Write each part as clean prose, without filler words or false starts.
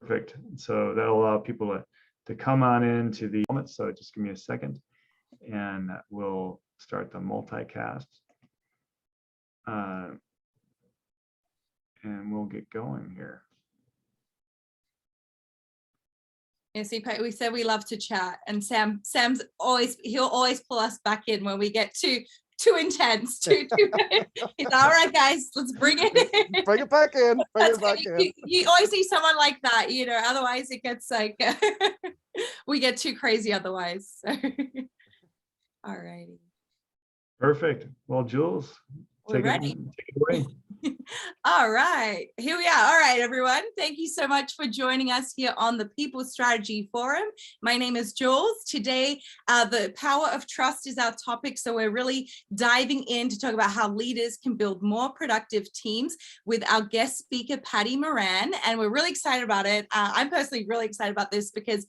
Perfect. So that'll allow people to come on into the moment. So just give me a second and we'll start the multicast. And we'll get going here. Yeah, see, we said we love to chat, and he'll always pull us back in when we get too intense. He's all right, guys, let's bring it in. Bring it back in. You always need someone like that, otherwise it gets like we get too crazy otherwise. So. All righty. Perfect. Well, Jules, take it away. All right, here we are. All right, everyone. Thank you so much for joining us here on the People Strategy Forum. My name is Jules. Today, the power of trust is our topic. So we're really diving in to talk about how leaders can build more productive teams with our guest speaker, Paddy Moran. And we're really excited about it. I'm personally really excited about this because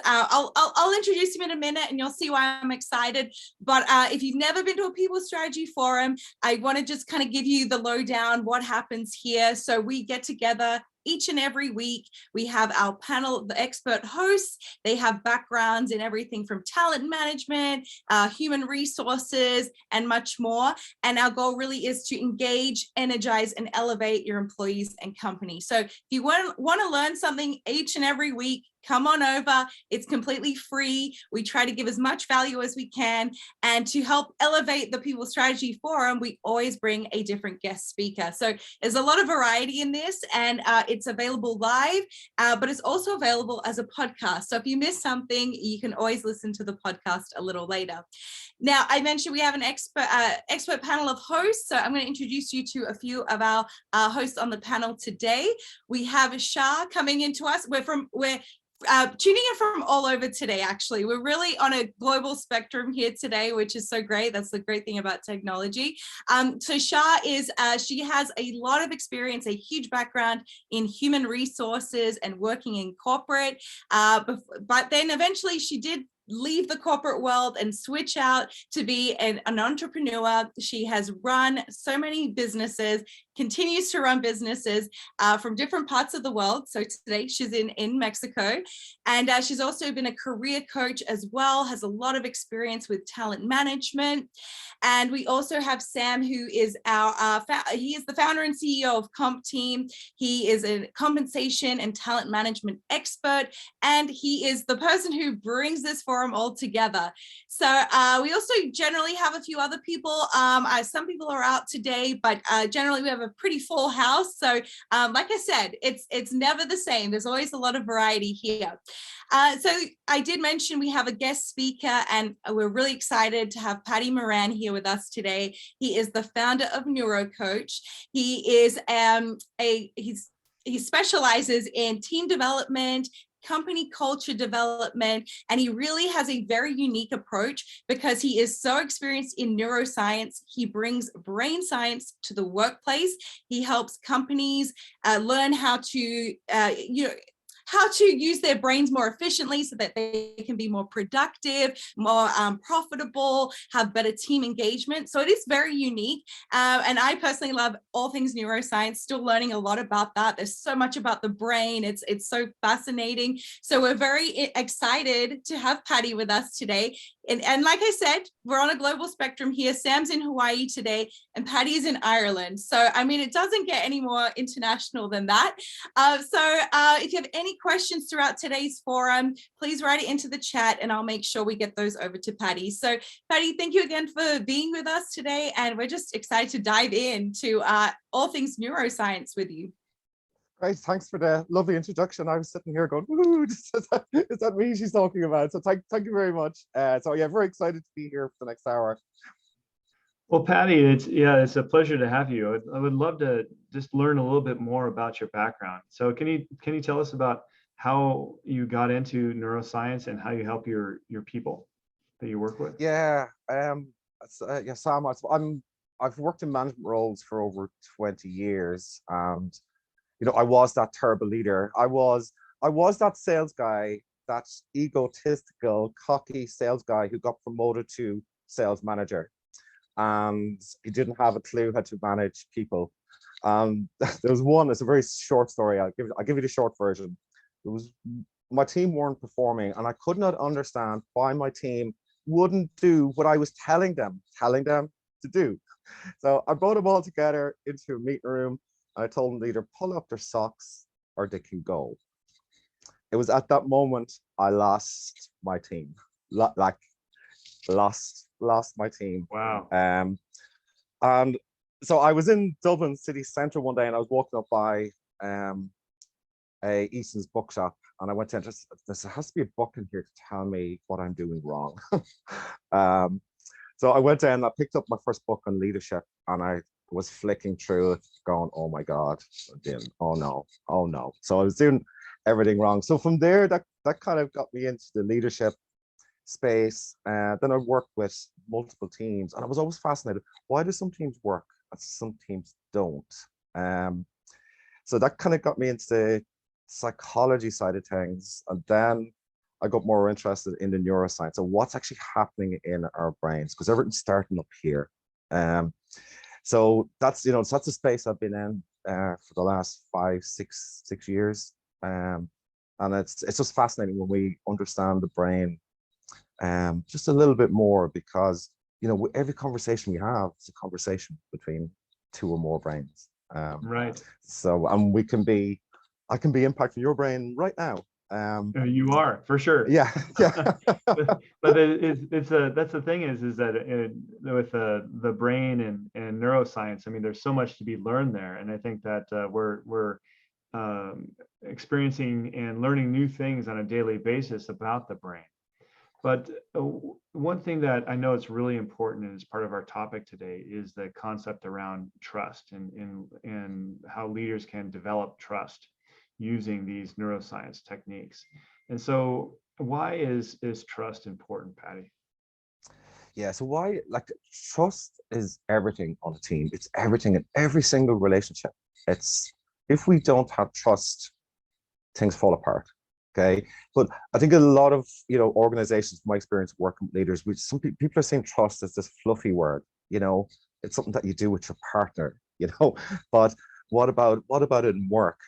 I'll introduce him in a minute and you'll see why I'm excited. But if you've never been to a People Strategy Forum, I want to just kind of give you the lowdown what happens here. So we get together each and every week. We have our panel, the expert hosts. They have backgrounds in everything from talent management, human resources, and much more. And our goal really is to engage, energize, and elevate your employees and company. So if you want to learn something each and every week, come on over. It's completely free. We try to give as much value as we can. And to help elevate the People Strategy Forum, we always bring a different guest speaker. So there's a lot of variety in this, and it's available live, but it's also available as a podcast. So if you miss something, you can always listen to the podcast a little later. Now, I mentioned we have an expert panel of hosts. So I'm going to introduce you to a few of our hosts on the panel today. We have Shah coming into us. We're tuning in from all over today, actually. We're really on a global spectrum here today, which is so great. That's the great thing about technology. So Shah she has a lot of experience, a huge background in human resources and working in corporate. But then eventually she did leave the corporate world and switch out to be an entrepreneur. She has run so many businesses, continues to run businesses from different parts of the world. So today she's in Mexico, and she's also been a career coach as well, has a lot of experience with talent management. And we also have Sam, who is he is the founder and CEO of Comp Team. He is a compensation and talent management expert, and he is the person who brings this forum all together. So we also generally have a few other people. Some people are out today, but generally we have a pretty full house. So like I said, it's never the same. There's always a lot of variety here. So I did mention we have a guest speaker, and we're really excited to have Paddy Moran here with us today. He is the founder of Neuro Coach. He is he specializes in team development, company culture development, and he really has a very unique approach because he is so experienced in neuroscience. He brings brain science to the workplace. He helps companies learn how to use their brains more efficiently so that they can be more productive, more profitable, have better team engagement. So it is very unique. And I personally love all things neuroscience, still learning a lot about that. There's so much about the brain. It's so fascinating. So we're very excited to have Paddy with us today. And like I said, we're on a global spectrum here. Sam's in Hawaii today and Paddy's in Ireland. So, I mean, it doesn't get any more international than that. If you have any questions throughout today's forum, please write it into the chat and I'll make sure we get those over to Paddy. So Paddy, thank you again for being with us today. And we're just excited to dive into all things neuroscience with you. Great, thanks for the lovely introduction. I was sitting here going, ooh, is that me she's talking about? So thank you very much. So yeah, very excited to be here for the next hour. Well, Paddy, it's a pleasure to have you. I would love to just learn a little bit more about your background. So can you tell us about how you got into neuroscience and how you help your people that you work with? Yeah, Sam, I've worked in management roles for over 20 years, and I was that terrible leader. I was that sales guy, that egotistical, cocky sales guy who got promoted to sales manager, and he didn't have a clue how to manage people. There was one. It's a very short story. I'll give you the short version. It was my team weren't performing, and I could not understand why my team wouldn't do what I was telling them to do. So I brought them all together into a meeting room. I told them to either pull up their socks or they can go. It was at that moment I lost my team, like lost my team. Wow. And so I was in Dublin city centre one day, and I was walking up by a Easton's bookshop, and I went in. There has to be a book in here to tell me what I'm doing wrong. So I went in, I picked up my first book on leadership, and I was flicking through it, going, "Oh my God, oh no, oh no." So I was doing everything wrong. So from there, that kind of got me into the leadership space. Then I worked with multiple teams, and I was always fascinated. Why do some teams work and some teams don't? So that kind of got me into the psychology side of things, and then I got more interested in the neuroscience. So what's actually happening in our brains, because everything's starting up here. So that's that's a space I've been in for the last 6 years, and it's just fascinating when we understand the brain just a little bit more, because every conversation we have is a conversation between two or more brains. Right. So I can be impacting your brain right now. You are, for sure. Yeah. But that's the thing is that with the brain and neuroscience, I mean, there's so much to be learned there, and I think that we're experiencing and learning new things on a daily basis about the brain. But one thing that I know is really important and is part of our topic today is the concept around trust and how leaders can develop trust using these neuroscience techniques. And so why is trust important, Paddy? Yeah, so why, like, trust is everything on a team. It's everything in every single relationship. It's If we don't have trust, things fall apart. Okay, but I think a lot of organizations, from my experience working with leaders, some people are saying trust as this fluffy word. It's something that you do with your partner. But what about it in work?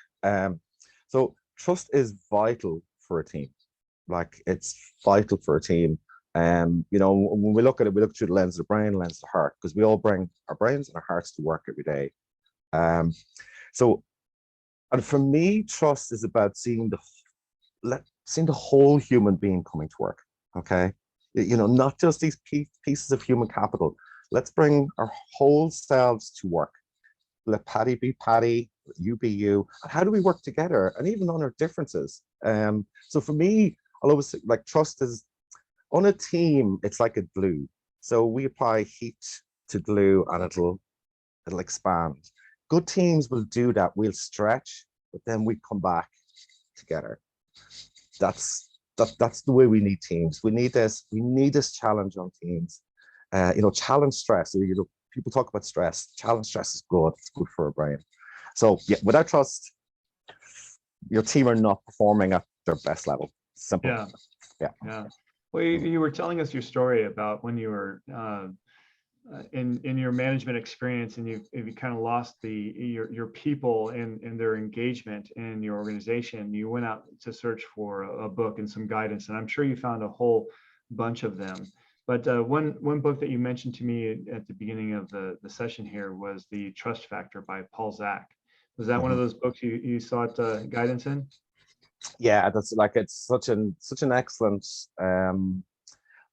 So trust is vital for a team. Like, it's vital for a team. When we look at it, we look through the lens of the brain, lens of the heart, because we all bring our brains and our hearts to work every day. And for me, trust is about seeing the whole human being coming to work. Okay, not just these pieces of human capital. Let's bring our whole selves to work. Let Paddy be Paddy, you be you. And how do we work together, and even on our differences? So for me, I'll always say, like, trust is on a team. It's like a glue. So we apply heat to glue, and it'll expand. Good teams will do that. We'll stretch, but then we come back together. That's the way we need teams. We need this challenge on teams. Challenge stress. People talk about stress. Challenge stress is good. It's good for our brain. So yeah, without trust, your team are not performing at their best level. Simple. Yeah. Well, you were telling us your story about when you were in your management experience, and you kind of lost your people and their engagement in your organization. You went out to search for a book and some guidance, and I'm sure you found a whole bunch of them. But one book that you mentioned to me at the beginning of the session here was The Trust Factor by Paul Zak. Was that one of those books you sought guidance in? Yeah, it's such an excellent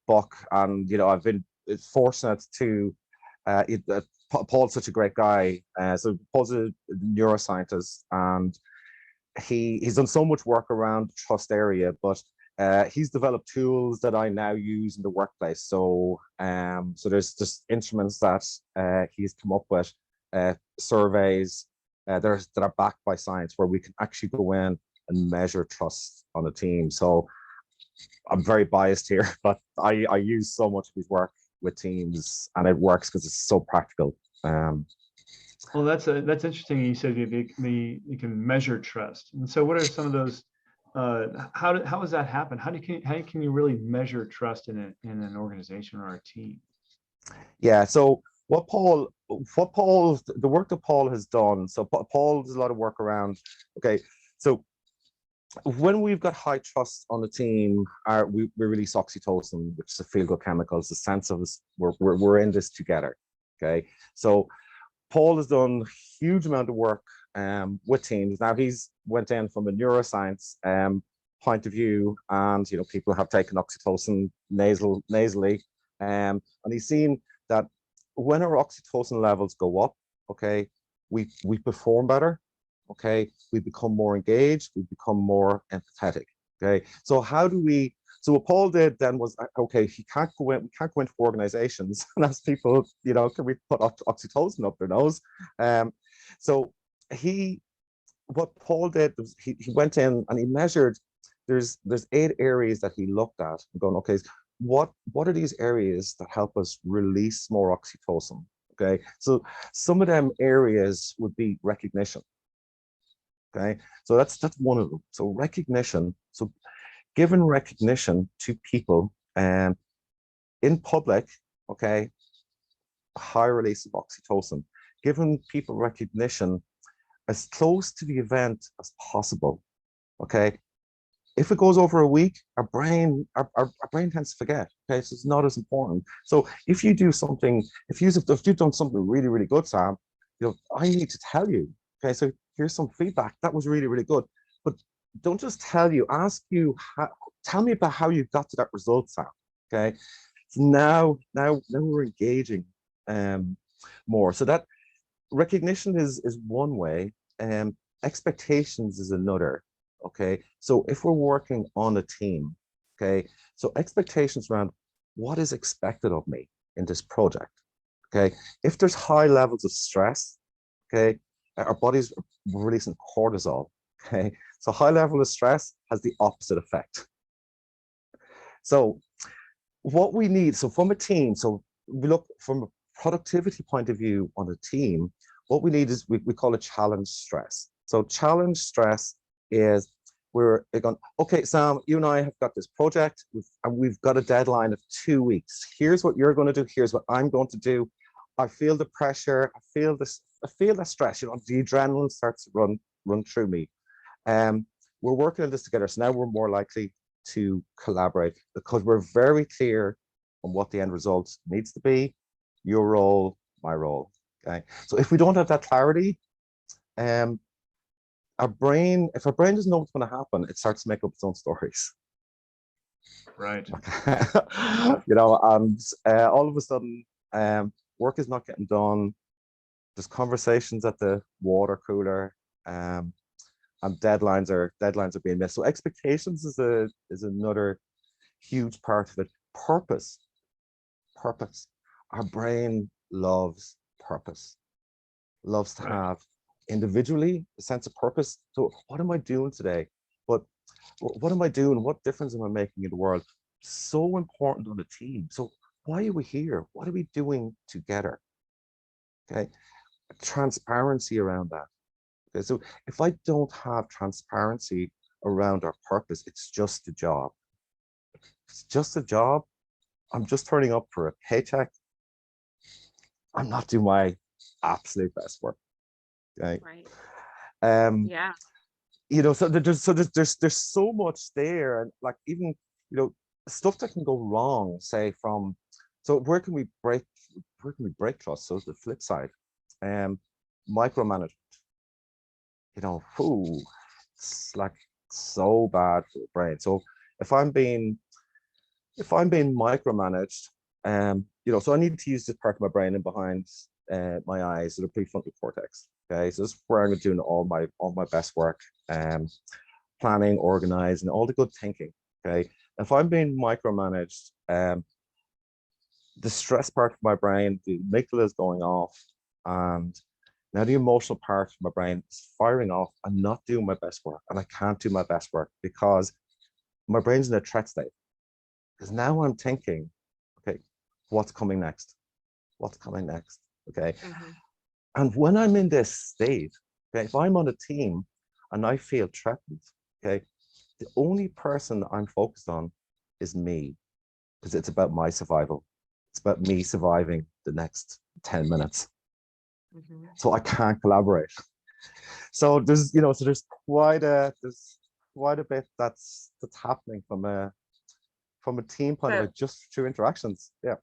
book, and I've been fortunate to. Paul's such a great guy. So Paul's a neuroscientist, and he's done so much work around the trust area, but he's developed tools that I now use in the workplace. So there's just instruments that he's come up with, surveys that are backed by science, where we can actually go in and measure trust on a team. So I'm very biased here, but I use so much of his work with teams, and it works because it's so practical. Well, that's interesting. You said you can measure trust, and so what are some of those? How does that happen? How can you really measure trust in an organization or a team? Yeah. So the work that Paul has done. So Paul does a lot of work around. Okay. So when we've got high trust on the team, we release oxytocin, which is a feel-good chemical. It's a sense of us, we're in this together. Okay, so Paul has done a huge amount of work with teams. Now he's went in from a neuroscience point of view, and people have taken oxytocin nasally, and he's seen that when our oxytocin levels go up, okay, we perform better. Okay, we become more engaged, we become more empathetic. Okay, so how do we? So what Paul did then was, okay, we can't go into organizations and ask people, can we put oxytocin up their nose? So what Paul did was he went in and he measured. There's 8 areas that he looked at, going, okay, what are these areas that help us release more oxytocin? Okay, so some of them areas would be recognition. Okay, so that's one of them. So recognition, so giving recognition to people in public, okay, high release of oxytocin, giving people recognition as close to the event as possible. Okay, if it goes over a week, our brain tends to forget. Okay, so it's not as important. So if you do something, if you've done something really, really good, Sam, I need to tell you. Okay, so here's some feedback. That was really, really good. But don't just tell you, tell me about how you got to that result, Sam. Okay. So now we're engaging more. So that recognition is one way. Expectations is another. Okay. So if we're working on a team, okay, so expectations around what is expected of me in this project. Okay. If there's high levels of stress, okay, our body's releasing cortisol. Okay, so high level of stress has the opposite effect. So what we need, so from a team, so we look from a productivity point of view on a team, what we need is we call it challenge stress. So challenge stress is we're going, okay, Sam, you and I have got this project and we've got a deadline of 2 weeks. Here's what you're going to do. Here's what I'm going to do. I feel the pressure. I feel the stress. The adrenaline starts to run through me. We're working on this together. So now we're more likely to collaborate because we're very clear on what the end result needs to be. Your role, my role. Okay. So if we don't have that clarity, if our brain doesn't know what's going to happen, it starts to make up its own stories. Right. And all of a sudden, work is not getting done. There's conversations at the water cooler, and deadlines are being missed. So expectations is another huge part of it. Purpose. Our brain loves purpose. Loves to have individually a sense of purpose. So what am I doing today? But what am I doing? What difference am I making in the world? So important on the team. So why are we here? What are we doing together? Okay, transparency around that. Okay, so if I don't have transparency around our purpose, it's just a job. It's just a job. I'm just turning up for a paycheck. I'm not doing my absolute best work. Okay. Right. Yeah. So there's so much there, and like even stuff that can go wrong. Say so where can we break trust? So the flip side, micromanagement. It's like so bad for the brain. So if I'm being micromanaged, so I need to use this part of my brain in behind my eyes, so the prefrontal cortex. Okay, so this is where I'm doing all my best work, planning, organizing, all the good thinking. Okay, if I'm being micromanaged, the stress part of my brain, the amygdala is going off, and now the emotional part of my brain is firing off. I'm not doing my best work, and I can't do my best work because my brain's in a threat state. Because now I'm thinking, okay, what's coming next? What's coming next? Okay. Mm-hmm. And when I'm in this state, okay, if I'm on a team and I feel threatened, okay, the only person I'm focused on is me, because it's about my survival. It's about me surviving the next 10 minutes. Mm-hmm. So I can't collaborate. So there's quite a, quite a bit that's happening from a team point of So, view, just through interactions. Yeah.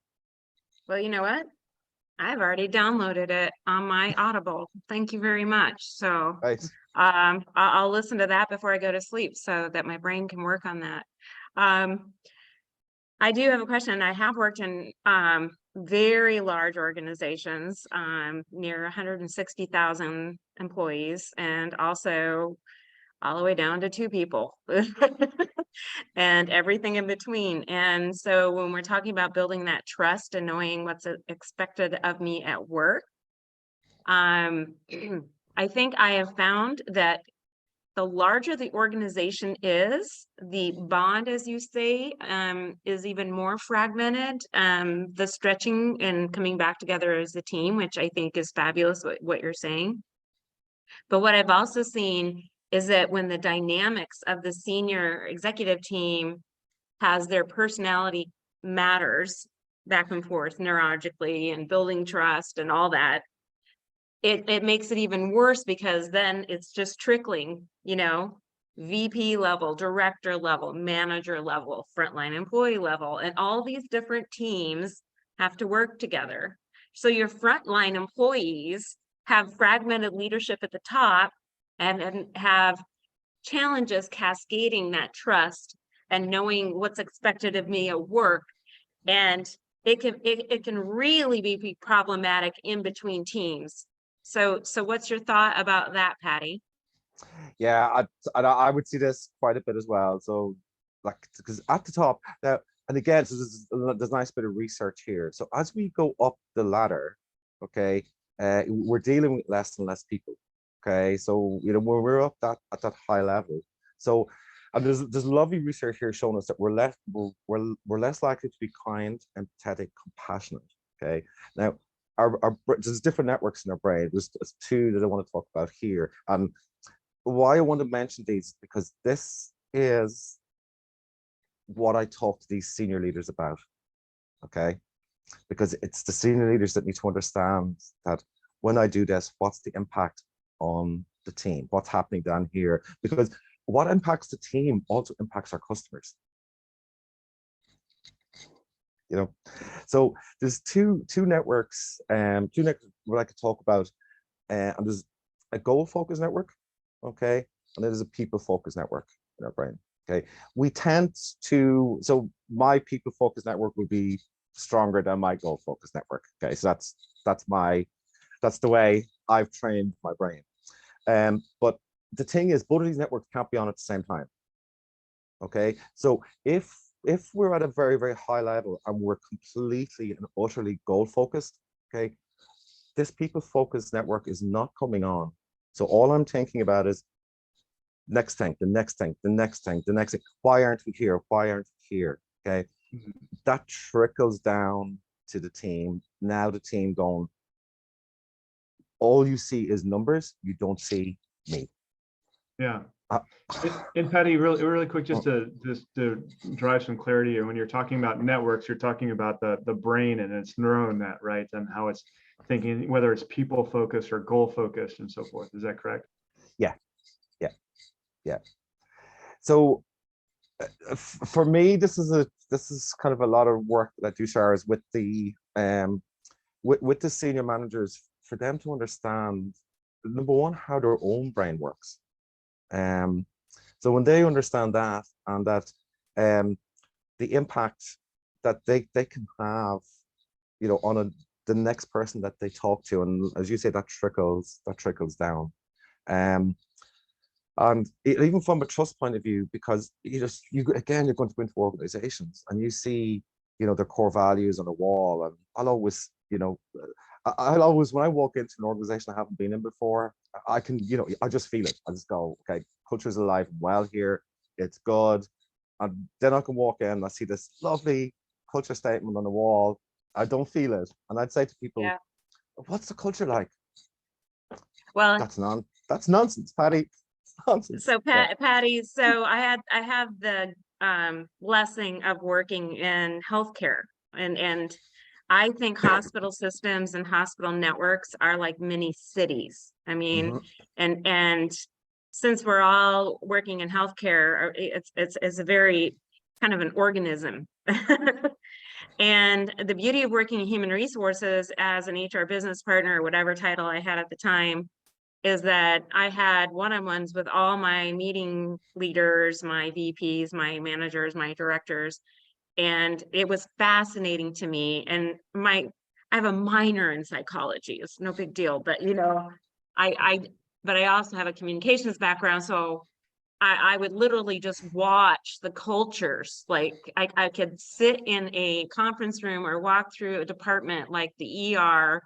well, you know what? I've already downloaded it on my Audible. Thank you very much. So Right. I'll listen to that before I go to sleep so that my brain can work on that. I do have a question. I have worked in very large organizations, near 160,000 employees, and also all the way down to 2 people and everything in between. And so when we're talking about building that trust and knowing what's expected of me at work, I think I have found that the larger the organization is, the bond, as you say, is even more fragmented. The stretching and coming back together as a team, which I think is fabulous, what you're saying. But what I've also seen is that when the dynamics of the senior executive team has their personality matters back and forth neurologically and building trust and all that, it makes it even worse, because then it's just trickling, you know, VP level, director level, manager level, frontline employee level, and all these different teams have to work together. So your frontline employees have fragmented leadership at the top and have challenges cascading that trust and knowing what's expected of me at work. And it can really be problematic in between teams. So what's your thought about that, Paddy? Yeah, I would see this quite a bit as well. So, like, because at the top now, and again, so there's a nice bit of research here. So as we go up the ladder, okay, we're dealing with less and less people. Okay, so when we're up at that high level, so and there's lovely research here showing us that we're less likely to be kind, empathetic, compassionate. Okay, now there's different networks in our brain. There's 2 that I want to talk about here, and why I want to mention these is because this is what I talk to these senior leaders about. Okay, because it's the senior leaders that need to understand that when I do this, what's the impact on the team? What's happening down here? Because what impacts the team also impacts our customers. So there's two networks, what I could talk about, and there's a goal focused network, okay, and there's a people focused network in our brain. Okay, we tend to, so my people focused network would be stronger than my goal focused network. Okay, so that's the way I've trained my brain. But the thing is, both of these networks can't be on at the same time. Okay, so if we're at a very, very high level and we're completely and utterly goal focused, okay, this people focused network is not coming on. So all I'm thinking about is next thing, the next thing, the next thing, the next thing. Why aren't we here? Why aren't we here? Okay, that trickles down to the team. Now the team going, all you see is numbers, you don't see me. Yeah. And Paddy, really quick, just to drive some clarity, when you're talking about networks, you're talking about the brain and its neural net, right? And how it's thinking, whether it's people focused or goal focused and so forth. Is that correct? Yeah. So for me, this is kind of a lot of work that I do, Sarah, with the senior managers, for them to understand, number one, how their own brain works. So when they understand that, and that the impact that they can have, on the next person that they talk to, and as you say, that trickles down. And even from a trust point of view, because you're going to go into organizations and you see, their core values on the wall, and I'll always, when I walk into an organization I haven't been in before, I can, I just feel it. I just go, okay, culture's alive and well here. It's good. And then I can walk in and I see this lovely culture statement on the wall. I don't feel it. And I'd say to people, yeah, what's the culture like? Well, that's nonsense, Paddy. Nonsense. So Paddy, so I have the blessing of working in healthcare, and I think hospital systems and hospital networks are like mini cities. I mean, and since we're all working in healthcare, it's a very kind of an organism. And the beauty of working in human resources as an HR business partner, or whatever title I had at the time, is that I had one-on-ones with all my meeting leaders, my VPs, my managers, my directors, and it was fascinating to me. And I have a minor in psychology. It's no big deal, but but I also have a communications background, so I would literally just watch the cultures. Like I could sit in a conference room or walk through a department like the ER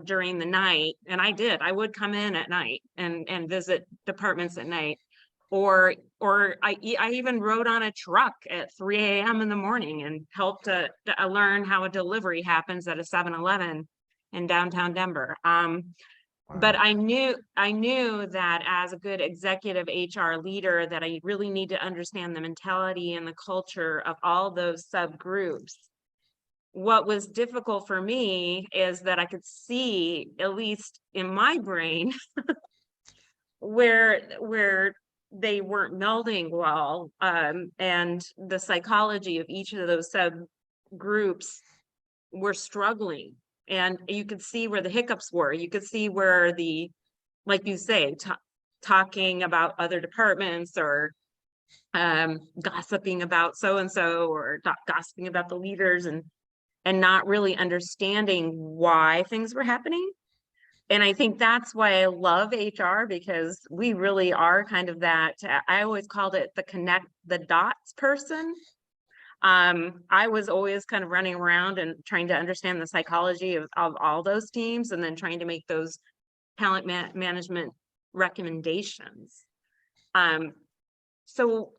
during the night. And I would come in at night and visit departments at night. Or I even rode on a truck at 3 a.m. in the morning and helped to learn how a delivery happens at a 7-Eleven in downtown Denver. But I knew that as a good executive HR leader, that I really need to understand the mentality and the culture of all those subgroups. What was difficult for me is that I could see, at least in my brain, where they weren't melding well, and the psychology of each of those subgroups were struggling. And you could see where the hiccups were. You could see where like you say, talking about other departments, or gossiping about so-and-so, or gossiping about the leaders, and not really understanding why things were happening. And I think that's why I love HR, because we really are kind of that. I always called it the connect the dots person. I was always kind of running around and trying to understand the psychology of all those teams, and then trying to make those talent management recommendations. So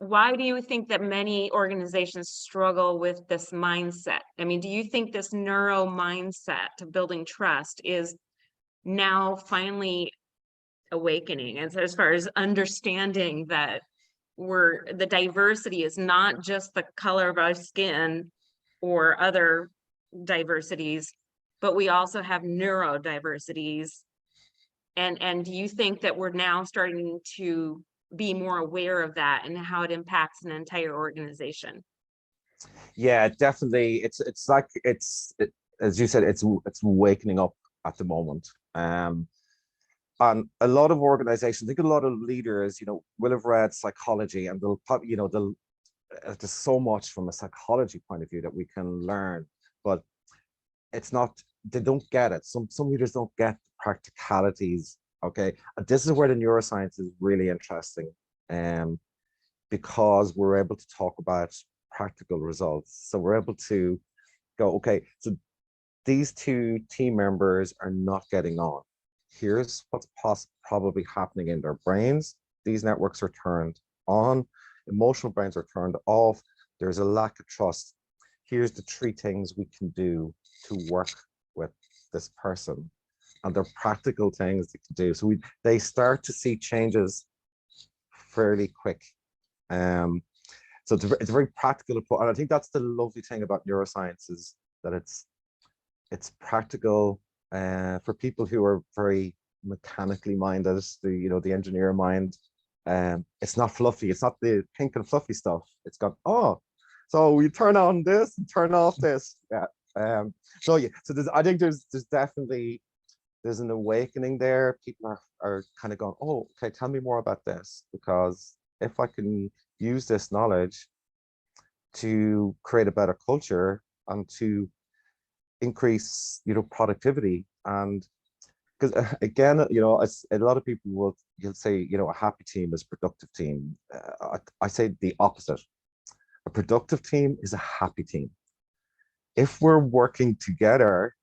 why do you think that many organizations struggle with this mindset? I mean, do you think this neuro mindset of building trust is now finally awakening, as far as understanding that the diversity is not just the color of our skin or other diversities, but we also have neurodiversities? And do you think that we're now starting to be more aware of that and how it impacts an entire organization? Yeah, definitely. It's as you said, it's awakening up at the moment. And a lot of organizations, I think a lot of leaders, will have read psychology, and they'll probably, there's so much from a psychology point of view that we can learn, but it's not, they don't get it. Some leaders don't get the practicalities. Okay, and this is where the neuroscience is really interesting, because we're able to talk about practical results. So we're able to go, okay, so these two team members are not getting on. Here's what's probably happening in their brains. These networks are turned on, emotional brains are turned off. There's a lack of trust. Here's the 3 things we can do to work with this person. And they're practical things they can do. So they start to see changes fairly quick. So it's a very practical approach. And I think that's the lovely thing about neuroscience, is that it's practical for people who are very mechanically minded, the engineer mind. It's not fluffy. It's not the pink and fluffy stuff. It's got, so we turn on this and turn off this. Yeah. So I think there's definitely, there's an awakening there. People are kind of going, okay, tell me more about this, because if I can use this knowledge to create a better culture and to increase, productivity. And because again, a lot of people you'll say, a happy team is a productive team. I say the opposite. A productive team is a happy team. If we're working together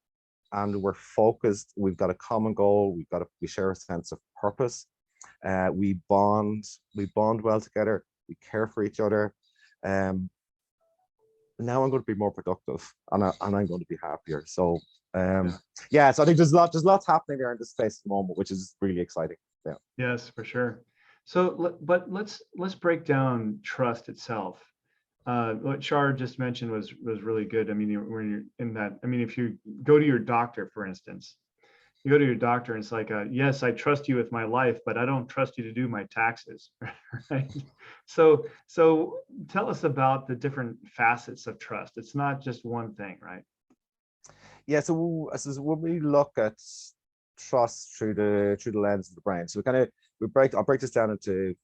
and we're focused, we've got a common goal, we share a sense of purpose, we bond well together, we care for each other. Now I'm going to be more productive, and I'm going to be happier. So yeah, so I think there's lots happening there in this space at the moment, which is really exciting. Yeah. Yes, for sure. So, but let's break down trust itself. What Shar just mentioned was really good. I mean, when you're in that, I mean, if you go to your doctor, for instance, you go to your doctor and it's like, yes, I trust you with my life, but I don't trust you to do my taxes, right? So tell us about the different facets of trust. It's not just one thing, right? Yeah, so when we look at trust through the lens of the brain, so I'll break this down into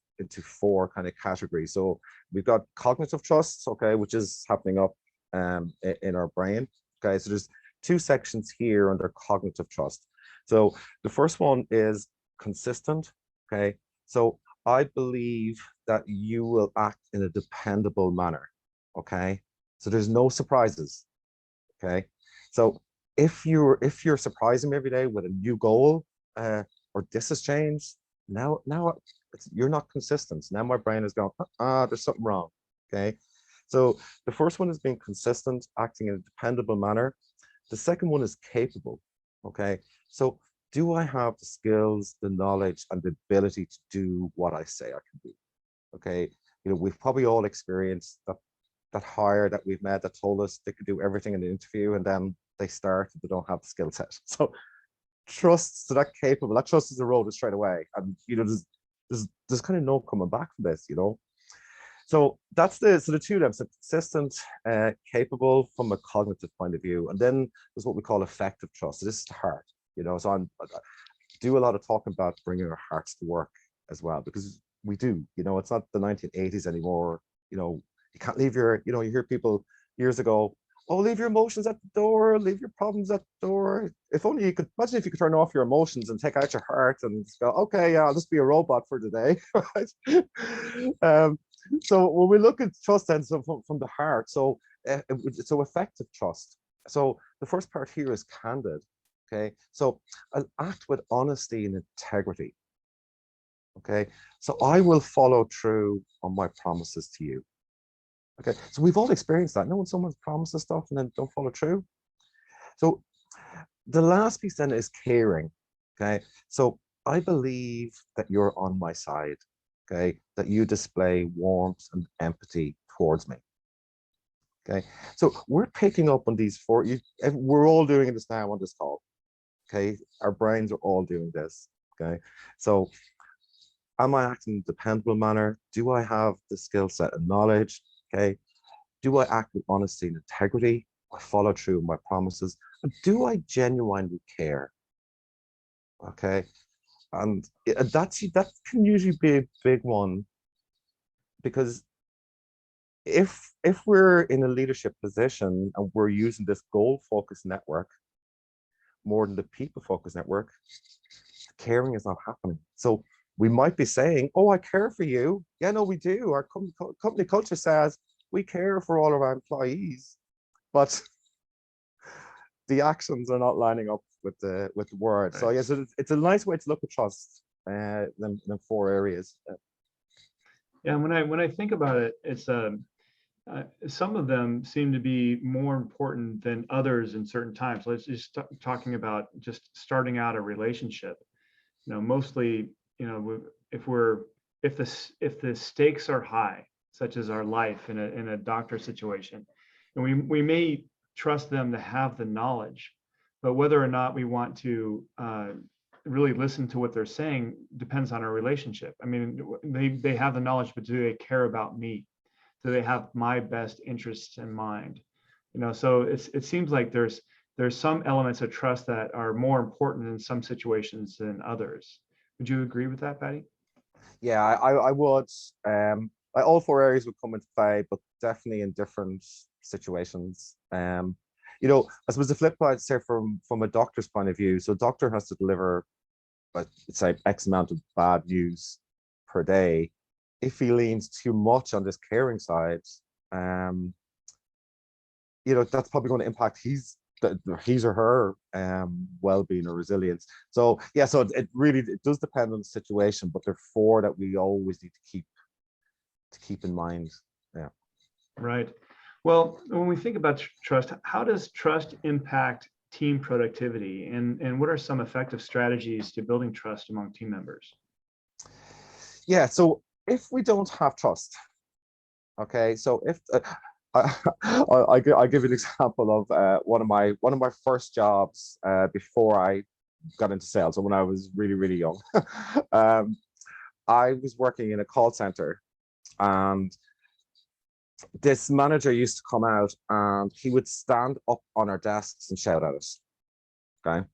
four kind of categories. So we've got cognitive trust, okay, which is happening up in our brain. Okay, so there's two sections here under cognitive trust. So the first one is consistent. Okay, so I believe that you will act in a dependable manner. Okay, so there's no surprises. Okay, so if you're surprising me every day with a new goal, or this has changed, now you're not consistent. Now my brain is going, there's something wrong. Okay, so the first one is being consistent, acting in a dependable manner. The second one is capable. Okay, so do I have the skills, the knowledge, and the ability to do what I say I can do? Okay, we've probably all experienced that hire that we've met that told us they could do everything in the interview, and then they start, they don't have the skill set. So trust, so that trust is eroded straight away. And there's kind of no coming back from this. So that's the two of them. So consistent, capable from a cognitive point of view. And then there's what we call effective trust. So this is the heart, so I do a lot of talking about bringing our hearts to work as well, because we do, it's not the 1980s anymore. You can't leave you hear people years ago, oh, leave your emotions at the door, leave your problems at the door. If only you could, imagine if you could turn off your emotions and take out your heart and go, okay, yeah, I'll just be a robot for today, right? So when we look at trust then, so from the heart, so effective trust. So the first part here is candid, okay? So I'll act with honesty and integrity, okay? So I will follow through on my promises to you. Okay, so we've all experienced that. When someone's promised us stuff and then don't follow through. So the last piece then is caring. Okay, so I believe that you're on my side. Okay, that you display warmth and empathy towards me. Okay, so we're picking up on these four. We're all doing this now on this call. Okay, our brains are all doing this. Okay, so am I acting in a dependable manner? Do I have the skill set and knowledge? Okay. Do I act with honesty and integrity? I follow through on my promises? And do I genuinely care? Okay. And that can usually be a big one, because if we're in a leadership position and we're using this goal-focused network more than the people-focused network, caring is not happening. So we might be saying, oh, I care for you. Yeah, no, we do. Our company culture says we care for all of our employees, but the actions are not lining up with the words. Right. So yes, it's a nice way to look at trust, them four areas. Yeah, when I think about it, it's some of them seem to be more important than others in certain times. Let's just talking about just starting out a relationship. Mostly, if the stakes are high, such as our life in a doctor situation, and we may trust them to have the knowledge, but whether or not we want to really listen to what they're saying depends on our relationship. I mean, they have the knowledge, but do they care about me? Do they have my best interests in mind? So it seems like there's some elements of trust that are more important in some situations than others. Would you agree with that, Paddy? Yeah, I would. All four areas would come into play, but definitely in different situations. I suppose the flip side, say from a doctor's point of view, so a doctor has to deliver, let's say, X amount of bad news per day. If he leans too much on this caring side, that's probably going to impact his or her well-being or resilience. So yeah, so it does depend on the situation, but there are four that we always need to keep in mind. Yeah. Right. Well, when we think about trust, how does trust impact team productivity, and what are some effective strategies to building trust among team members? Yeah, so if we don't have trust, okay, so if I give you an example of one of my first jobs before I got into sales, or when I was really, really young. I was working in a call center, and this manager used to come out and he would stand up on our desks and shout at us. Okay,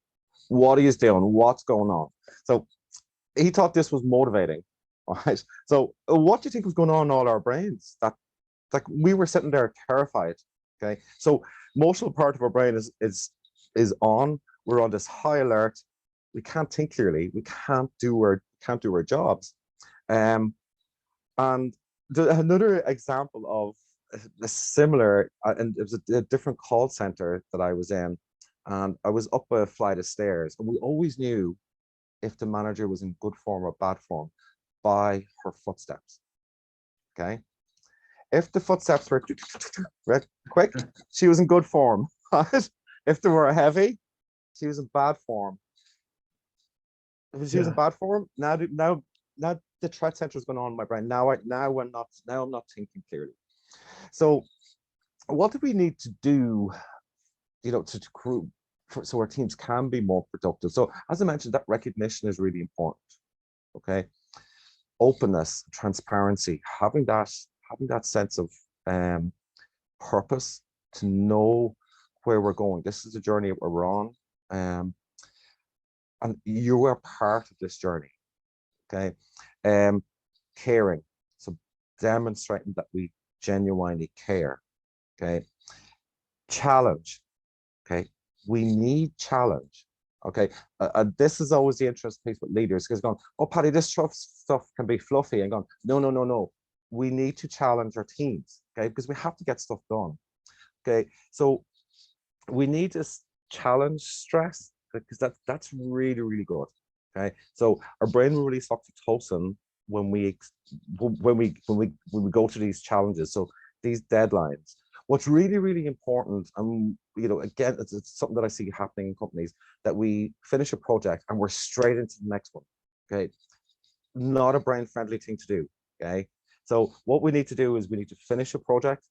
what are you doing? What's going on? So he thought this was motivating. All right. So what do you think was going on in all our brains? That, like, we were sitting there terrified. Okay. So emotional part of our brain is on. We're on this high alert. We can't think clearly. We can't do our jobs. And another example of a similar, and it was a different call center that I was in, and I was up a flight of stairs, and we always knew if the manager was in good form or bad form by her footsteps. Okay, if the footsteps were quick, she was in good form. If they were heavy, she was in bad form. If she was in bad form, now the threat center is going on in my brain. Now I'm not thinking clearly. So what do we need to do, so our teams can be more productive? So as I mentioned, that recognition is really important. Okay, openness, transparency, having that sense of purpose, to know where we're going. This is a journey that we're on, and you are part of this journey. Okay, caring, so demonstrating that we genuinely care. Okay, challenge. Okay, we need challenge. Okay, this is always the interest piece with leaders, because going, oh, Paddy, this stuff can be fluffy, and going, no. We need to challenge our teams, okay, because we have to get stuff done. Okay, so we need to challenge stress, because that's really, really good. Okay, so our brain will release oxytocin when we go to these challenges, so these deadlines. What's really, really important, and again, it's something that I see happening in companies, that we finish a project and we're straight into the next one. Okay, not a brain-friendly thing to do. Okay, so what we need to do is we need to finish a project.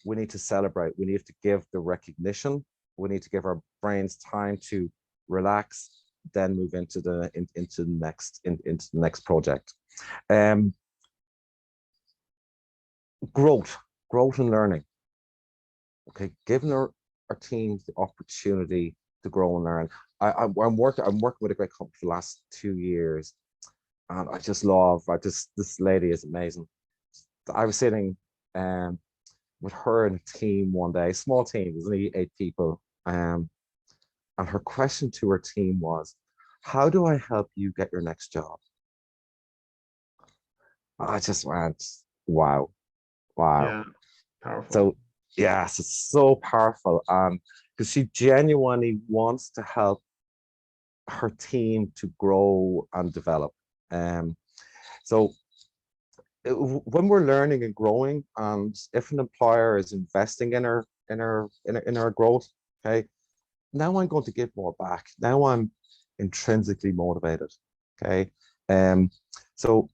We need to celebrate. We need to give the recognition. We need to give our brains time to relax, then move into the next project. Growth and learning. Okay, giving our teams the opportunity to grow and learn. I'm working with a great company for the last 2 years, and I just love. This lady is amazing. I was sitting with her and a team one day, small team, there's only 8 people, and her question to her team was, "How do I help you get your next job?" I just went, wow. Yeah, powerful. So yes, it's so powerful, because she genuinely wants to help her team to grow and develop. So when we're learning and growing, and if an employer is investing in our growth, okay, now I'm going to give more back. Now I'm intrinsically motivated. Okay, so,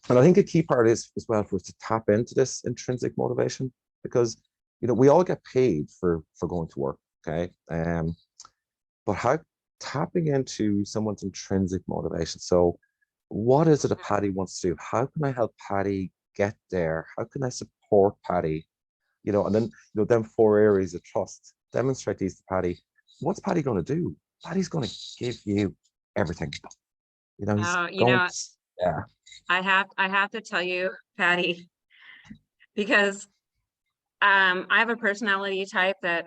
and I think a key part is as well for us to tap into this intrinsic motivation, because we all get paid for going to work. Okay, but how tapping into someone's intrinsic motivation. So what is it that Paddy wants to do? How can I help Paddy get there? How can I support Paddy? And then them 4 areas of trust. Demonstrate these to Paddy. What's Paddy going to do? Paddy's going to give you everything. He's yeah. I have to tell you, Paddy, because I have a personality type that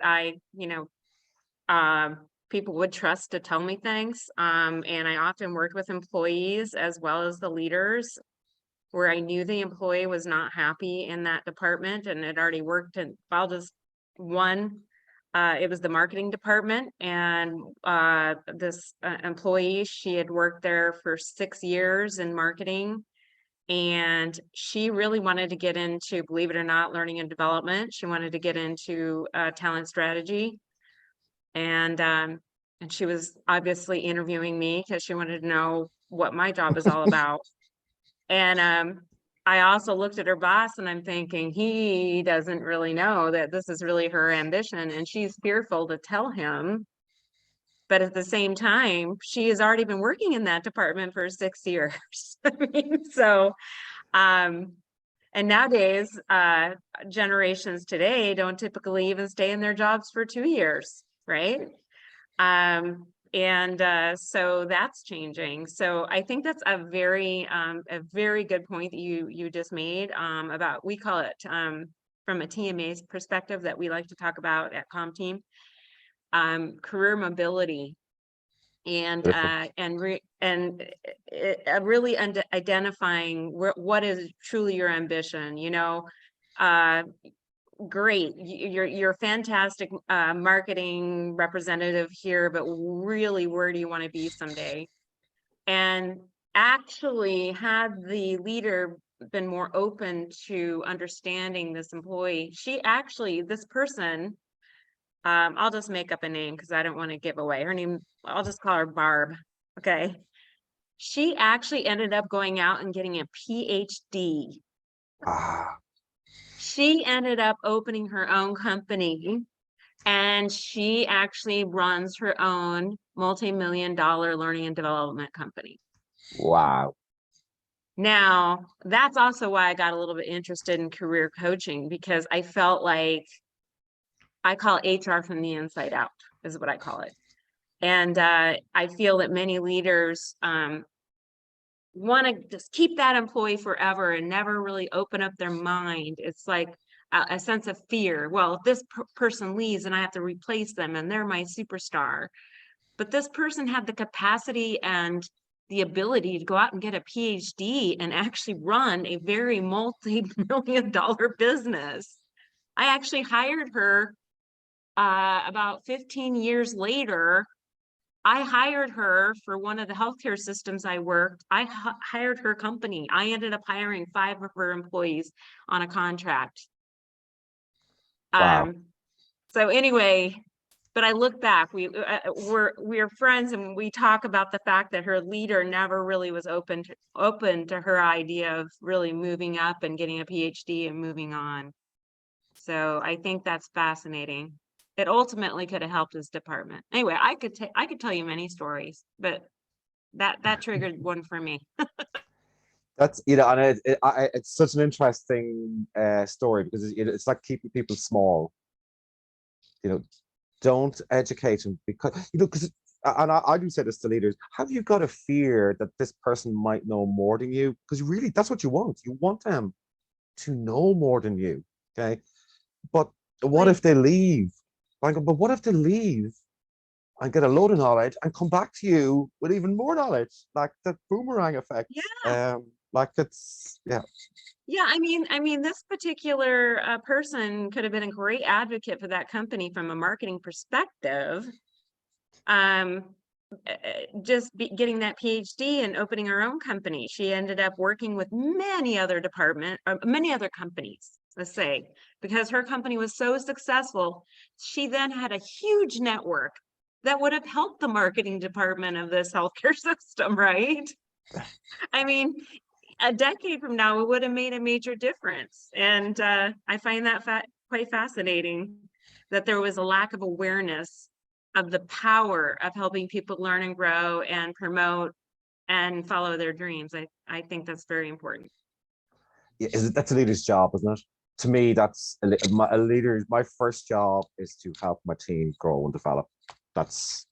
people would trust to tell me things. And I often worked with employees as well as the leaders where I knew the employee was not happy in that department and had already worked in, I'll just one, it was the marketing department, and this employee, she had worked there for 6 years in marketing, and she really wanted to get into, believe it or not, learning and development. She wanted to get into talent strategy, and she was obviously interviewing me because she wanted to know what my job is all about. And I also looked at her boss and I'm thinking, he doesn't really know that this is really her ambition, and she's fearful to tell him. But at the same time, she has already been working in that department for 6 years. I mean, so, and nowadays, generations today don't typically even stay in their jobs for 2 years, right? So that's changing. So I think that's a very good point that you just made, about, we call it, from a TMA's perspective that we like to talk about at ComTeam, career mobility, and really identifying what is truly your ambition. You know, great, you're a fantastic marketing representative here, but really, where do you want to be someday? And actually, had the leader been more open to understanding this employee, this person, I'll just make up a name because I don't want to give away her name. I'll just call her Barb. Okay. She actually ended up going out and getting a PhD. She ended up opening her own company, and she actually runs her own multi-million-dollar learning and development company. Wow. Now, that's also why I got a little bit interested in career coaching, because I felt like, I call HR from the inside out, is what I call it. And I feel that many leaders want to just keep that employee forever and never really open up their mind. It's like a sense of fear. Well, if this person leaves and I have to replace them and they're my superstar, but this person had the capacity and the ability to go out and get a PhD and actually run a very multi-million-dollar business. I actually hired her about 15 years later. I hired her for one of the healthcare systems I worked. I hired her company. I ended up hiring 5 of her employees on a contract. Wow. So anyway, but I look back, we're friends, and we talk about the fact that her leader never really was open to her idea of really moving up and getting a PhD and moving on. So I think that's fascinating. It ultimately could have helped his department. Anyway, I could tell you many stories, but that triggered one for me. That's, you know, and it's such an interesting story, because it's like keeping people small. You know, don't educate them, because, you know, because, and I do say this to leaders: have you got a fear that this person might know more than you? Because really, that's what you want. You want them to know more than you. Okay, but what if they leave? But what if they leave and get a load of knowledge and come back to you with even more knowledge, like the boomerang effect? Yeah. Like, it's, yeah. Yeah, I mean, this particular person could have been a great advocate for that company from a marketing perspective. Getting that PhD and opening her own company, she ended up working with many other companies, let's say, because her company was so successful. She then had a huge network that would have helped the marketing department of this healthcare system, right? I mean, a decade from now, it would have made a major difference. And I find that quite fascinating, that there was a lack of awareness of the power of helping people learn and grow and promote and follow their dreams. I think that's very important. Yeah, that's a leader's job, isn't it? To me, that's a leader. My first job is to help my team grow and develop. That's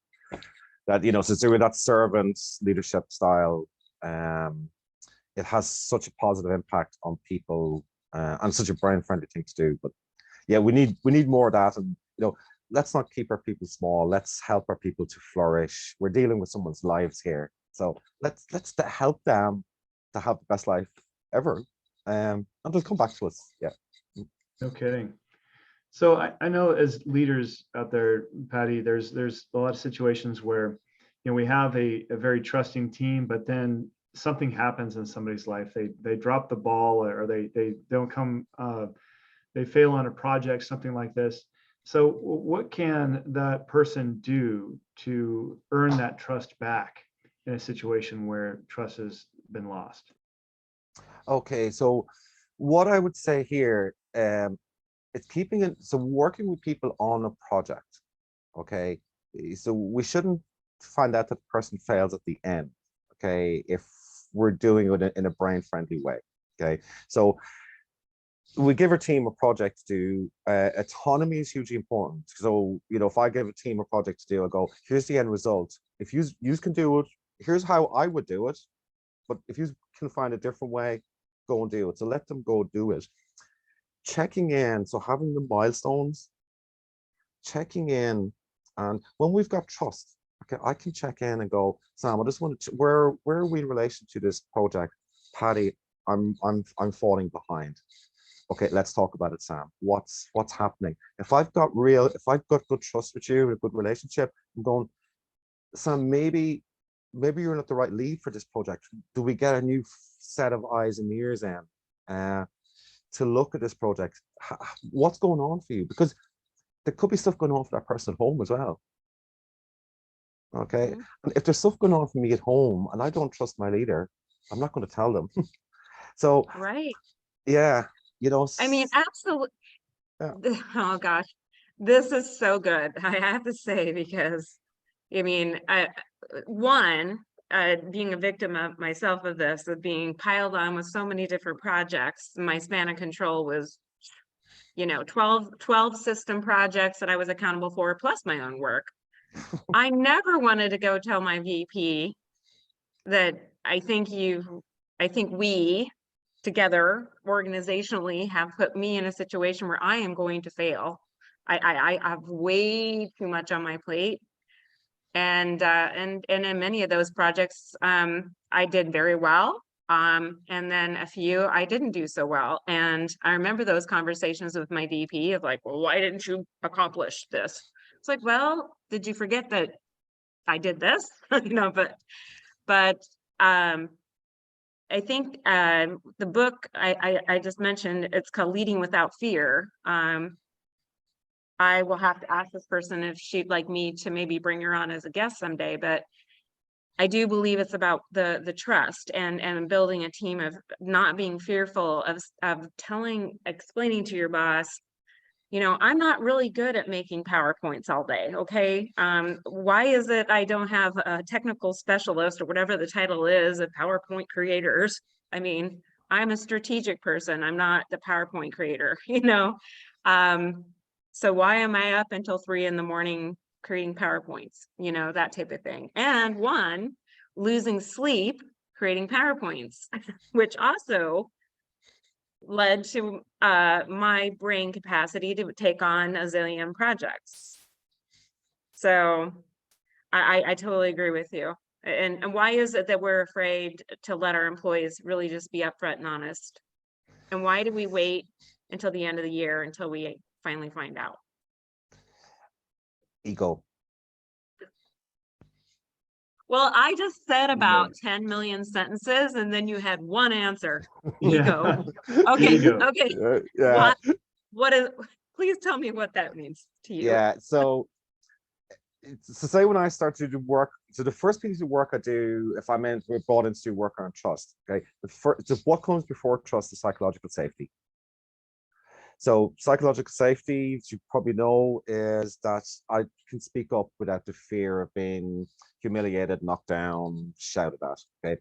that, you know, since we're that servant leadership style, it has such a positive impact on people, and such a brain friendly thing to do. But yeah, we need more of that. And, you know, let's not keep our people small. Let's help our people to flourish. We're dealing with someone's lives here, so let's help them to have the best life ever, and they'll come back to us. Yeah. No kidding. So I know, as leaders out there, Paddy, there's a lot of situations where, you know, we have a very trusting team, but then something happens in somebody's life. They drop the ball, or they don't come, they fail on a project, something like this. So what can that person do to earn that trust back in a situation where trust has been lost? Okay, so what I would say here, it's keeping it, so working with people on a project. Okay, so we shouldn't find out that the person fails at the end, okay, if we're doing it in a brain-friendly way, okay? So we give our team a project to do. Autonomy is hugely important. So, you know, if I give a team a project to do, I go, here's the end result. If you can do it, here's how I would do it. But if you can find a different way, go and do it. So let them go do it. Checking in, so having the milestones, checking in, and when we've got trust, okay, I can check in and go, Sam, I just want to, where are we in relation to this project? Paddy, I'm falling behind. Okay, let's talk about it, Sam. What's happening? If I've got good trust with you, a good relationship, I'm going, Sam, maybe you're not the right lead for this project. Do we get a new set of eyes and ears in to look at this project? What's going on for you? Because there could be stuff going on for that person at home as well. Okay, and if there's stuff going on for me at home and I don't trust my leader, I'm not going to tell them. So Right. yeah, you know, I mean, absolutely. yeah. Oh gosh, this is so good. I have to say, because I mean, being a victim of myself of this, of being piled on with so many different projects, my span of control was, you know, 12 system projects that I was accountable for, plus my own work. I never wanted to go tell my VP that I think we together organizationally have put me in a situation where I am going to fail. I have way too much on my plate. And in many of those projects, I did very well. And then a few I didn't do so well. And I remember those conversations with my VP of like, well, why didn't you accomplish this? It's like, well, did you forget that I did this? You know, but I think the book I just mentioned, it's called Leading Without Fear. I will have to ask this person if she'd like me to maybe bring her on as a guest someday, but I do believe it's about the trust and building a team of not being fearful of explaining to your boss, you know, I'm not really good at making PowerPoints all day. Okay. Why is it I don't have a technical specialist or whatever the title is of PowerPoint creators? I mean, I'm a strategic person. I'm not the PowerPoint creator, you know? So why am I up until 3 a.m. creating PowerPoints, you know, that type of thing. And losing sleep creating PowerPoints, which also led to my brain capacity to take on a zillion projects. So I totally agree with you. And why is it that we're afraid to let our employees really just be upfront and honest? And why do we wait until the end of the year until we finally find out? Ego. Well, I just said about 10 million sentences, and then you had one answer. Ego. Yeah. Okay. Ego. Okay. Yeah. What is? Please tell me what that means to you. Yeah. So say when I start to do work, so the first piece of work I do, if I'm brought in to do work on trust, okay, what comes before trust is psychological safety. So psychological safety, as you probably know, is that I can speak up without the fear of being humiliated, knocked down, shouted at. Okay,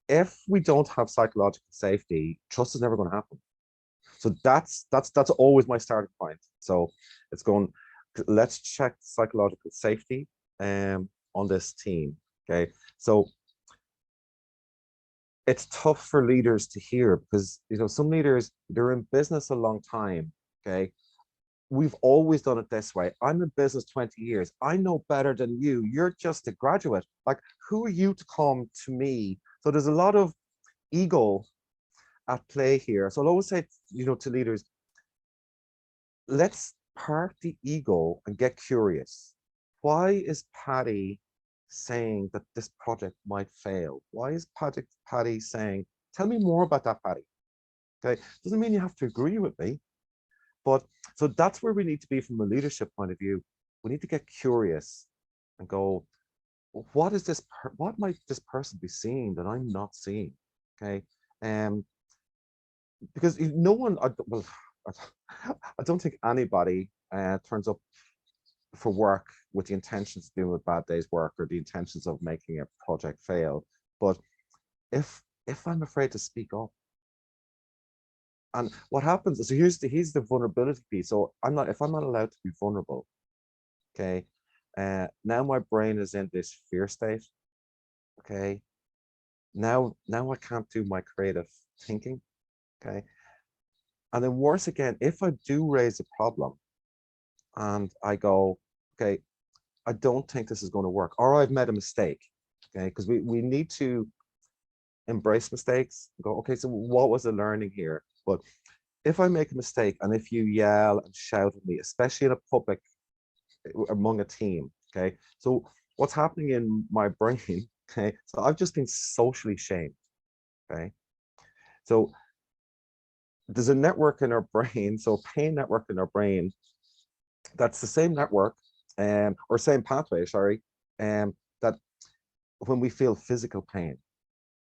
if we don't have psychological safety, trust is never going to happen. So that's always my starting point. So it's going, let's check psychological safety on this team. Okay, so it's tough for leaders to hear because, you know, some leaders, they're in business a long time. Okay, we've always done it this way. I'm in business 20 years. I know better than you. You're just a graduate. Like, who are you to come to me? So there's a lot of ego at play here. So I'll always say, you know, to leaders, let's park the ego and get curious. Why is Paddy saying that this project might fail? Why is Paddy saying, tell me more about that, Paddy? Okay, doesn't mean you have to agree with me, but so that's where we need to be from a leadership point of view. We need to get curious and go, what is this? What might this person be seeing that I'm not seeing? Okay, because no one, well, I don't think anybody turns up for work with the intentions of doing a bad day's work or the intentions of making a project fail. But if I'm afraid to speak up, and what happens is, so here's the vulnerability piece. So if I'm not allowed to be vulnerable, okay, now my brain is in this fear state. Okay, now I can't do my creative thinking. Okay, and then worse again, if I do raise a problem and I go, okay, I don't think this is going to work, or I've made a mistake. Okay, because we need to embrace mistakes. Go, okay, so what was the learning here? But if I make a mistake and if you yell and shout at me, especially in a public, among a team, okay, so what's happening in my brain, okay, so I've just been socially shamed, okay, so there's a network in our brain, so a pain network in our brain, that's the same network, or same pathway, sorry, that when we feel physical pain.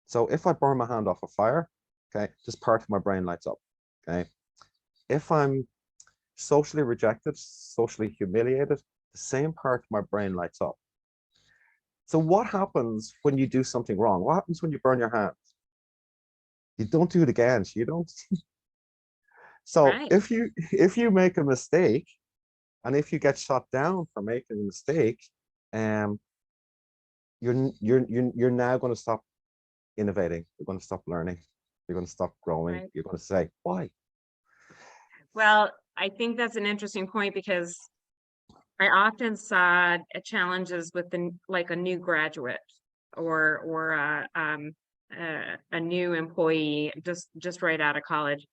So if I burn my hand off a fire, okay, this part of my brain lights up, okay. If I'm socially rejected, socially humiliated, the same part of my brain lights up. So what happens when you do something wrong? What happens when you burn your hand? You don't do it again. You don't. So Right. if you make a mistake, and if you get shut down for making a mistake, you're now going to stop innovating. You're going to stop learning. You're going to stop growing. Right. You're going to say, why? Well, I think that's an interesting point, because I often saw challenges with like a new graduate or a new employee just right out of college.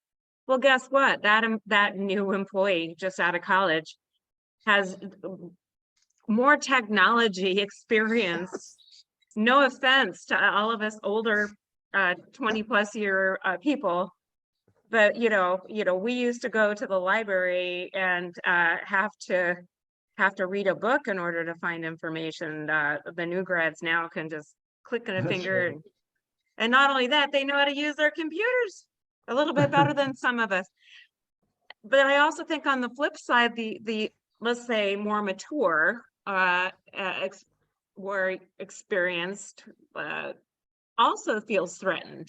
Well, guess what? That new employee just out of college has more technology experience. No offense to all of us older 20+ year people, but we used to go to the library and have to read a book in order to find information. The new grads now can just click on a That's finger, right. and not only that, they know how to use their computers a little bit better than some of us. But I also think on the flip side, the let's say more mature more experienced also feels threatened,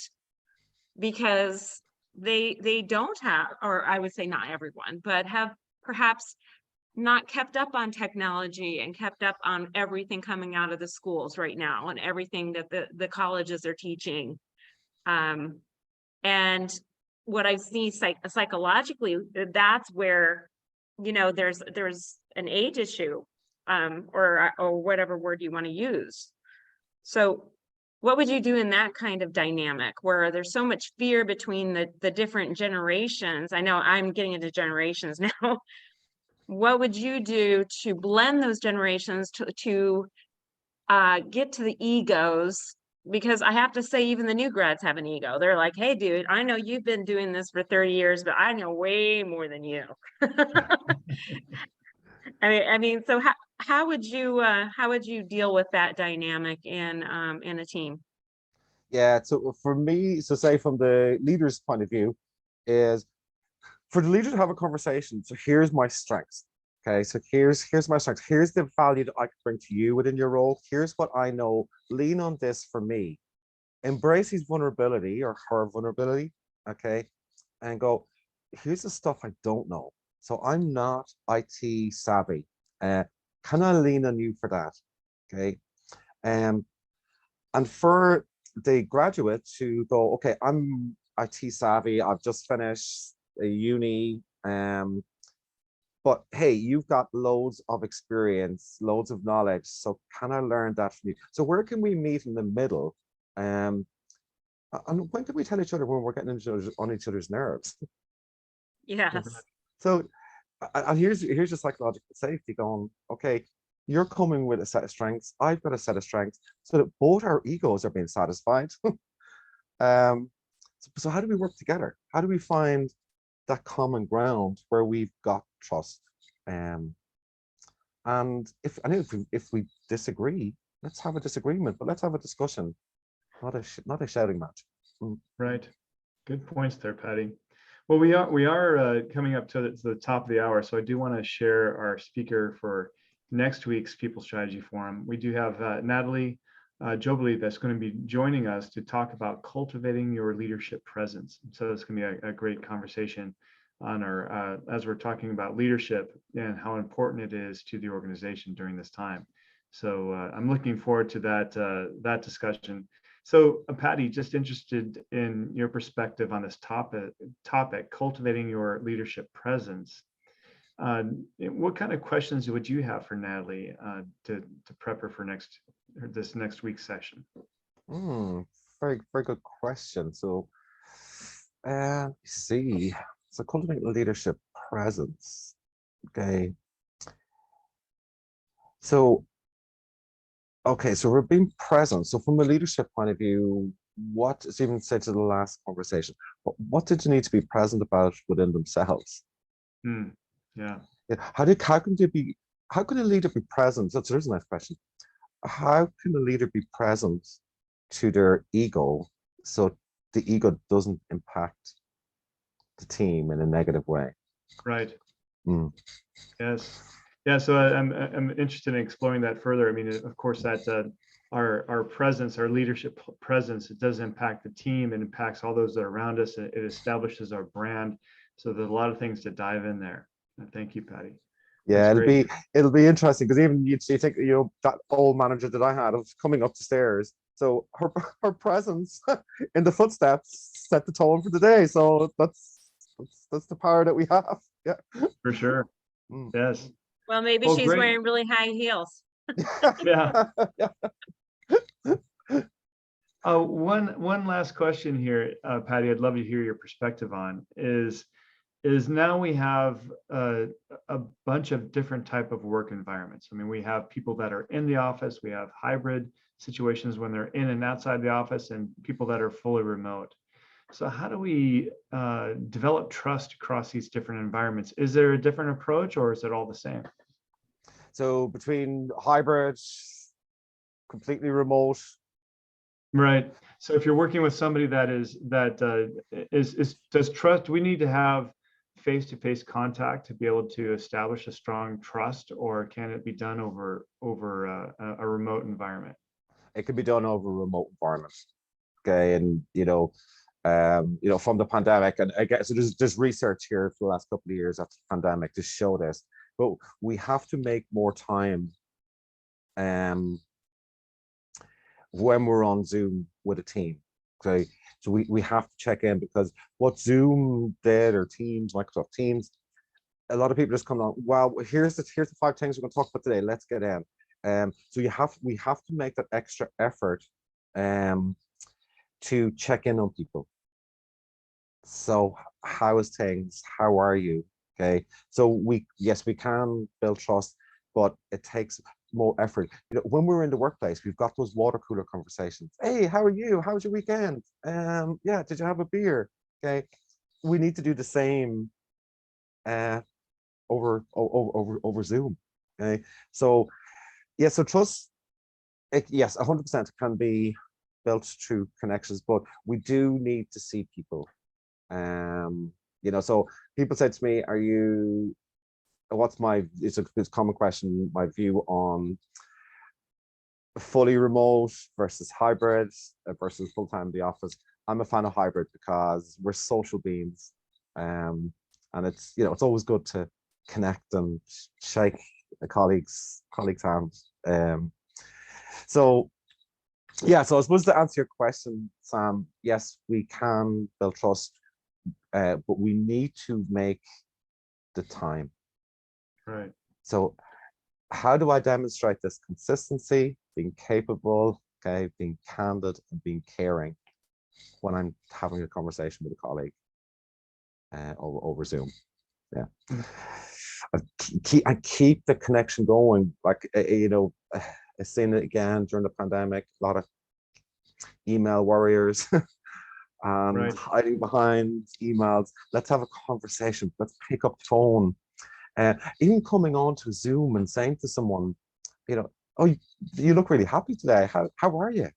because they don't have, or I would say not everyone, but have perhaps not kept up on technology and kept up on everything coming out of the schools right now and everything that the colleges are teaching. And what I see psychologically, that's where, there's an age issue, or whatever word you want to use. So what would you do in that kind of dynamic where there's so much fear between the different generations? I know I'm getting into generations now. What would you do to blend those generations to get to the egos? Because I have to say, even the new grads have an ego. They're like, hey, dude, I know you've been doing this for 30 years, but I know way more than you. I mean, so how would you deal with that dynamic in a team? Yeah, so for me, so say from the leader's point of view, is for the leader to have a conversation. So here's my strengths. Okay, so here's my strengths. Here's the value that I can bring to you within your role. Here's what I know. Lean on this for me. Embrace his vulnerability or her vulnerability. Okay, and go, here's the stuff I don't know. So I'm not IT savvy. Can I lean on you for that? Okay. And for the graduate to go, okay, I'm IT savvy. I've just finished a uni. But hey, you've got loads of experience, loads of knowledge. So can I learn that from you? So where can we meet in the middle? And when can we tell each other when we're getting on each other's nerves? Yes. So, and here's the psychological safety going, okay, you're coming with a set of strengths, I've got a set of strengths, so that both our egos are being satisfied. So how do we work together? How do we find that common ground where we've got trust? And if we disagree, let's have a disagreement, but let's have a discussion, not a shouting match. Right. Good points there, Paddy. Well, we are coming up to the top of the hour, so I do want to share our speaker for next week's People Strategy Forum. We do have Natalie Jobley that's going to be joining us to talk about cultivating your leadership presence. So it's going to be a great conversation on our as we're talking about leadership and how important it is to the organization during this time. So I'm looking forward to that discussion. So Paddy, just interested in your perspective on this topic, cultivating your leadership presence. What kind of questions would you have for Natalie to prep her for this next week's session? Very, very good question. So, let's see. So, cultivating leadership presence. Okay. So, so we're being present. So, from a leadership point of view, what, as even said to the last conversation, what did you need to be present about within themselves? Yeah. How can a leader be present? That's a nice question. How can a leader be present to their ego so the ego doesn't impact the team in a negative way? Right. Yes. Yeah. So I'm interested in exploring that further. I mean, of course, that our presence, our leadership presence, it does impact the team. It impacts all those that are around us. It establishes our brand. So there's a lot of things to dive in there. Thank you, Paddy. Yeah, it'll be interesting because even you think, that old manager that I had of coming up the stairs. So her presence in the footsteps set the tone for the day. So that's the power that we have. Yeah, for sure. Yes. Well, maybe she's wearing really high heels. Yeah. One last question here, Paddy. I'd love to hear your perspective on is now we have a bunch of different type of work environments. I mean, we have people that are in the office, we have hybrid situations when they're in and outside the office, and people that are fully remote. So how do we develop trust across these different environments? Is there a different approach or is it all the same? So between hybrid, completely remote. Right. So if you're working with somebody that does trust, we need to have face-to-face contact to be able to establish a strong trust, or can it be done over a remote environment? It can be done over a remote environment. Okay, and from the pandemic, and I guess so there's research here for the last couple of years after the pandemic to show this, but we have to make more time when we're on Zoom with a team. Okay, so we have to check in, because what Zoom did, or Teams, Microsoft Teams, a lot of people just come on, well, here's the 5 things we're going to talk about today, let's get in. So we have to make that extra effort to check in on people. So how is things? How are you? Okay, so we can build trust, but it takes more effort. When we're in the workplace, we've got those water cooler conversations. Hey, how are you? How was your weekend? Yeah, did you have a beer? Okay, we need to do the same over Zoom. Okay, so yeah, so trust, yes, 100% can be built through connections, but we do need to see people. So people said to me, it's a common question, my view on fully remote versus hybrid versus full-time in the office. I'm a fan of hybrid because we're social beings, and it's always good to connect and shake a colleagues' hands. So I suppose to answer your question, Sam, yes, we can build trust, but we need to make the time. Right. So how do I demonstrate this consistency, being capable, okay, being candid, and being caring when I'm having a conversation with a colleague over Zoom? Yeah. I keep the connection going. Like, I've seen it again during the pandemic, a lot of email warriors and hiding behind emails. Let's have a conversation. Let's pick up the phone. Even coming on to Zoom and saying to someone, oh, you look really happy today. How are you?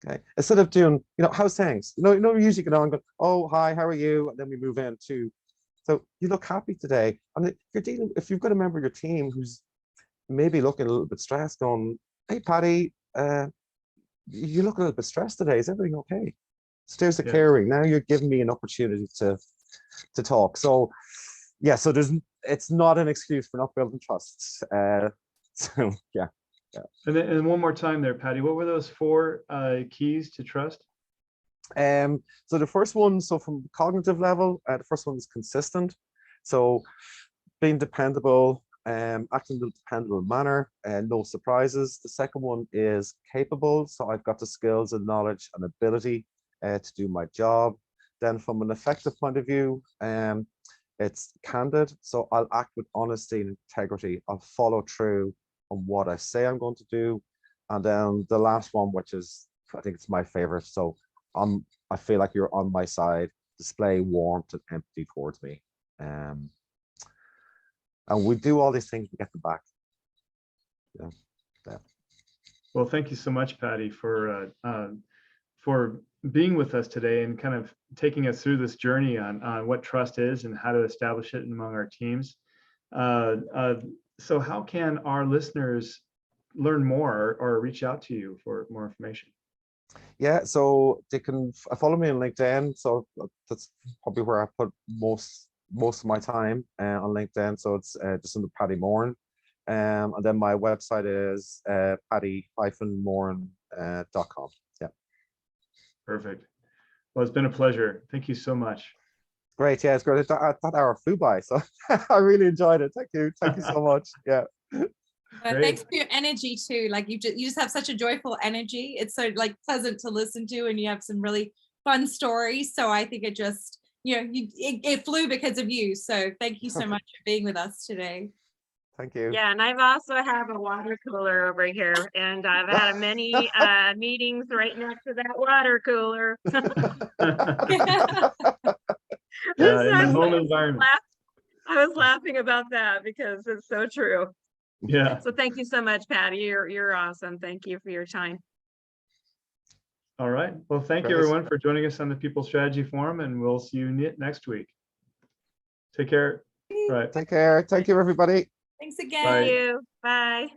Okay. Instead of doing, how's things? We usually get on and go, oh, hi, how are you? And then we move into, so you look happy today. And if you've got a member of your team who's maybe looking a little bit stressed, going, "Hey, Paddy, you look a little bit stressed today. Is everything okay?" So there's the Yeah. caring. Now you're giving me an opportunity to talk. So yeah, so it's not an excuse for not building trust. So yeah. And one more time there, Paddy, what were those 4 keys to trust? So the first one, so from cognitive level, the first one is consistent. So being dependable, acting in a dependable manner, and no surprises. The second one is capable. So I've got the skills and knowledge and ability to do my job. Then from an effective point of view, it's candid. So I'll act with honesty and integrity. I'll follow through on what I say I'm going to do. And then the last one, which is, I think it's my favorite. So I feel like you're on my side, display warmth and empathy towards me. And we do all these things, we get them back. Yeah. Yeah. Well, thank you so much, Paddy, for being with us today and kind of taking us through this journey on what trust is and how to establish it among our teams. So how can our listeners learn more or reach out to you for more information? Yeah, so they can follow me on LinkedIn. So that's probably where I put most of my time on LinkedIn. So it's just under Paddy Moran. And then my website is paddy-moran.com. Yeah. Perfect. Well, it's been a pleasure. Thank you so much. Great. Yeah, it's great. That hour flew by. So I really enjoyed it. Thank you. Thank you so much. Yeah. Thanks for your energy too. Like you just have such a joyful energy. It's so like pleasant to listen to, and you have some really fun stories. So I think it just, it flew because of you. So thank you so much for being with us today. Thank you. Yeah, and I've also have a water cooler over here, and I've had many meetings right next to that water cooler. In the home environment. I was laughing about that because it's so true. Yeah. So thank you so much, Paddy. You're awesome. Thank you for your time. All right. Well, thank you everyone for joining us on the People Strategy Forum, and we'll see you next week. Take care. All right. Take care. Thank you, everybody. Thanks again. Bye. Thank you. Bye.